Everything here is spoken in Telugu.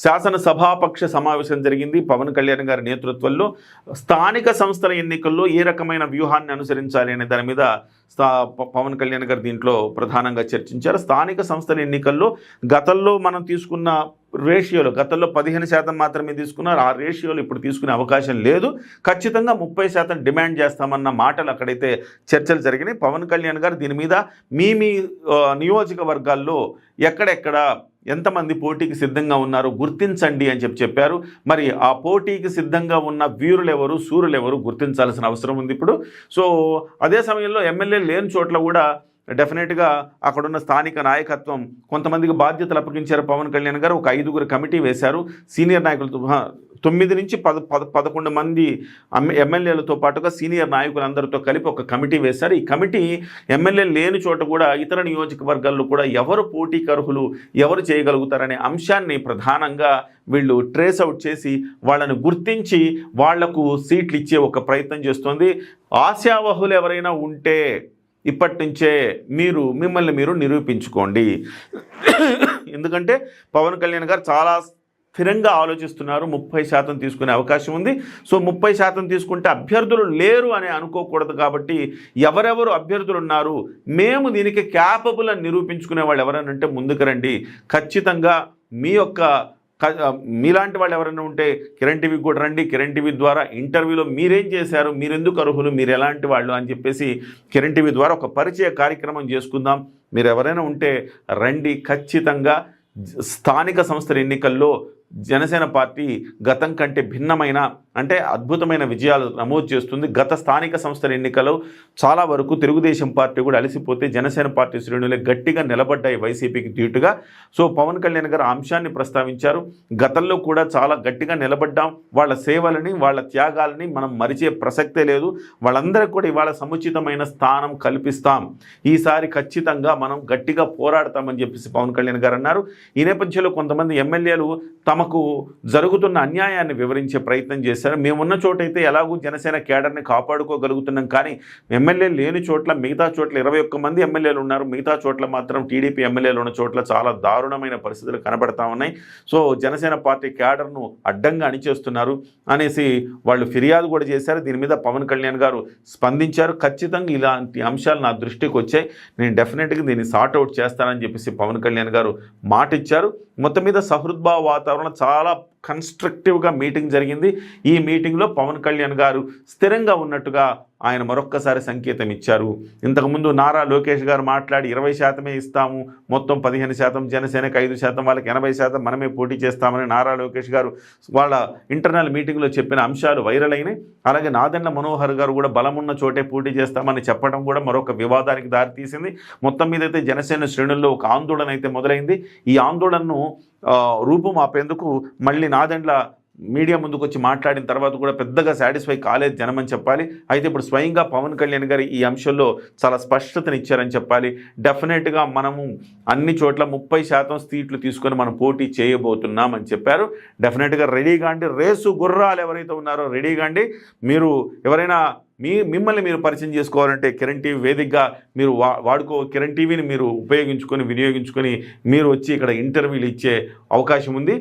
శాసనసభాపక్ష సమావేశం జరిగింది పవన్ కళ్యాణ్ గారి నేతృత్వంలో. స్థానిక సంస్థల ఎన్నికల్లో ఏ రకమైన వ్యూహాన్ని అనుసరించాలి అనే దాని మీద పవన్ కళ్యాణ్ గారు దీంట్లో ప్రధానంగా చర్చించారు. స్థానిక సంస్థల ఎన్నికల్లో గతంలో మనం తీసుకున్న రేషియోలో గతంలో 15% మాత్రమే తీసుకున్నారు. ఆ రేషియోలు ఇప్పుడు తీసుకునే అవకాశం లేదు. ఖచ్చితంగా 30% డిమాండ్ చేస్తామన్న మాటలు అక్కడైతే చర్చలు జరిగినాయి. పవన్ కళ్యాణ్ గారు దీని మీద మీ నియోజకవర్గాల్లో ఎక్కడెక్కడ ఎంతమంది పోటీకి సిద్ధంగా ఉన్నారో గుర్తించండి అని చెప్పారు. మరి ఆ పోటీకి సిద్ధంగా ఉన్న వీరులెవరు, శూరులెవరు గుర్తించాల్సిన అవసరం ఉంది ఇప్పుడు. సో అదే సమయంలో ఎమ్మెల్యే లేని చోట్ల కూడా డెఫినెట్గా అక్కడున్న స్థానిక నాయకత్వం కొంతమందికి బాధ్యతలు అప్పగించారు. పవన్ కళ్యాణ్ గారు ఒక 5గురు కమిటీ వేశారు. సీనియర్ నాయకులతో 9 నుంచి 11 మంది ఎమ్మెల్యేలతో పాటుగా సీనియర్ నాయకులందరితో కలిపి ఒక కమిటీ వేశారు. ఈ కమిటీ ఎమ్మెల్యే లేని చోట కూడా ఇతర నియోజకవర్గాల్లో కూడా ఎవరు పోటీకి అర్హులు, ఎవరు చేయగలుగుతారనే అంశాన్ని ప్రధానంగా వీళ్ళు ట్రేస్ అవుట్ చేసి వాళ్ళని గుర్తించి వాళ్లకు సీట్లు ఇచ్చే ఒక ప్రయత్నం చేస్తోంది. ఆశావహులు ఎవరైనా ఉంటే ఇప్పటి నుంచే మిమ్మల్ని మీరు నిరూపించుకోండి. ఎందుకంటే పవన్ కళ్యాణ్ గారు చాలా స్థిరంగా ఆలోచిస్తున్నారు. 30% తీసుకునే అవకాశం ఉంది. సో 30% తీసుకుంటే అభ్యర్థులు లేరు అని అనుకోకూడదు. కాబట్టి ఎవరెవరు అభ్యర్థులు ఉన్నారు, మేము దీనికి క్యాపబుల్ అని నిరూపించుకునే వాళ్ళు ఎవరనంటే ముందుకు రండి. ఖచ్చితంగా మీలాంటి వాళ్ళు ఎవరైనా ఉంటే కిరణ్ టీవీకి కూడా రండి. కిరణ్ టీవీ ద్వారా ఇంటర్వ్యూలో మీరేం చేశారు, మీరెందుకు అర్హులు, మీరు ఎలాంటి వాళ్ళు అని చెప్పేసి కిరణ్ టీవీ ద్వారా ఒక పరిచయ కార్యక్రమం చేసుకుందాం. మీరు ఎవరైనా ఉంటే రండి. ఖచ్చితంగా స్థానిక సంస్థల ఎన్నికల్లో జనసేన పార్టీ గతం కంటే భిన్నమైన అంటే అద్భుతమైన విజయాలు నమోదు చేస్తుంది. గత స్థానిక సంస్థల ఎన్నికల్లో చాలా వరకు తెలుగుదేశం పార్టీ కూడా అలసిపోతే జనసేన పార్టీ శ్రేణులే గట్టిగా నిలబడ్డాయి వైసీపీకి ధీటుగా. సో పవన్ కళ్యాణ్ గారు అంశాన్ని ప్రస్తావించారు. గతంలో కూడా చాలా గట్టిగా నిలబడ్డాం, వాళ్ళ సేవలని వాళ్ళ త్యాగాలని మనం మరిచే ప్రసక్తే లేదు. వాళ్ళందరికీ కూడా ఇవాళ సముచితమైన స్థానం కల్పిస్తాం. ఈసారి ఖచ్చితంగా మనం గట్టిగా పోరాడతామని చెప్పేసి పవన్ కళ్యాణ్ గారు అన్నారు. ఈ నేపథ్యంలో కొంతమంది ఎమ్మెల్యేలు తమకు జరుగుతున్న అన్యాయాన్ని వివరించే ప్రయత్నం చేశారు. మేమున్న చోటైతే ఎలాగూ జనసేన కేడర్ని కాపాడుకోగలుగుతున్నాం, కానీ ఎమ్మెల్యే లేని చోట్ల మిగతా చోట్ల 21 మంది ఎమ్మెల్యేలు ఉన్నారు. మిగతా చోట్ల మాత్రం టీడీపీ ఎమ్మెల్యేలు ఉన్న చోట్ల చాలా దారుణమైన పరిస్థితులు కనబడతా ఉన్నాయి. సో జనసేన పార్టీ కేడర్ను అడ్డంగా అణిచేస్తున్నారు అనేసి వాళ్ళు ఫిర్యాదు కూడా చేశారు. దీని మీద పవన్ కళ్యాణ్ గారు స్పందించారు. ఖచ్చితంగా ఇలాంటి అంశాలు నా దృష్టికి వచ్చాయి, నేను డెఫినెట్గా దీన్ని సార్ట్అవుట్ చేస్తానని చెప్పేసి పవన్ కళ్యాణ్ గారు మాట ఇచ్చారు. మొత్తం మీద సహృద్భావ వాతావరణం చాలా కన్స్ట్రక్టివ్గా మీటింగ్ జరిగింది. ఈ మీటింగ్లో పవన్ కళ్యాణ్ గారు స్థిరంగా ఉన్నట్టుగా ఆయన మరొక్కసారి సంకేతం ఇచ్చారు. ఇంతకుముందు నారా లోకేష్ గారు మాట్లాడి 20% ఇస్తాము, మొత్తం 15% జనసేనకి 5%, వాళ్ళకి 80% మనమే పోటీ చేస్తామని నారా లోకేష్ గారు వాళ్ళ ఇంటర్నల్ మీటింగ్లో చెప్పిన అంశాలు వైరల్ అయినాయి. అలాగే నాదెండ్ల మనోహర్ గారు కూడా బలమున్న చోటే పోటీ చేస్తామని చెప్పడం కూడా మరొక వివాదానికి దారితీసింది. మొత్తం మీద అయితే జనసేన శ్రేణుల్లో ఒక ఆందోళన అయితే మొదలైంది. ఈ ఆందోళనను రూపుమాపేందుకు మళ్ళీ నాదెండ్ల మీడియా ముందుకు వచ్చి మాట్లాడిన తర్వాత కూడా పెద్దగా సాటిస్ఫై కాలేదు జనమని చెప్పాలి. అయితే ఇప్పుడు స్వయంగా పవన్ కళ్యాణ్ గారు ఈ అంశంలో చాలా స్పష్టతనిచ్చారని చెప్పాలి. డెఫినెట్గా మనము అన్ని చోట్ల 30% సీట్లు తీసుకొని మనం పోటీ చేయబోతున్నామని చెప్పారు. డెఫినెట్గా రెడీగా అండి, రేసు గుర్రాలు ఎవరైతే ఉన్నారో రెడీగా అండి. మీరు ఎవరైనా మిమ్మల్ని మీరు పరిచయం చేసుకోవాలంటే కిరణ్ టీవీ వేదికగా మీరు కిరణ్ టీవీని మీరు వినియోగించుకొని మీరు వచ్చి ఇక్కడ ఇంటర్వ్యూలు ఇచ్చే అవకాశం ఉంది.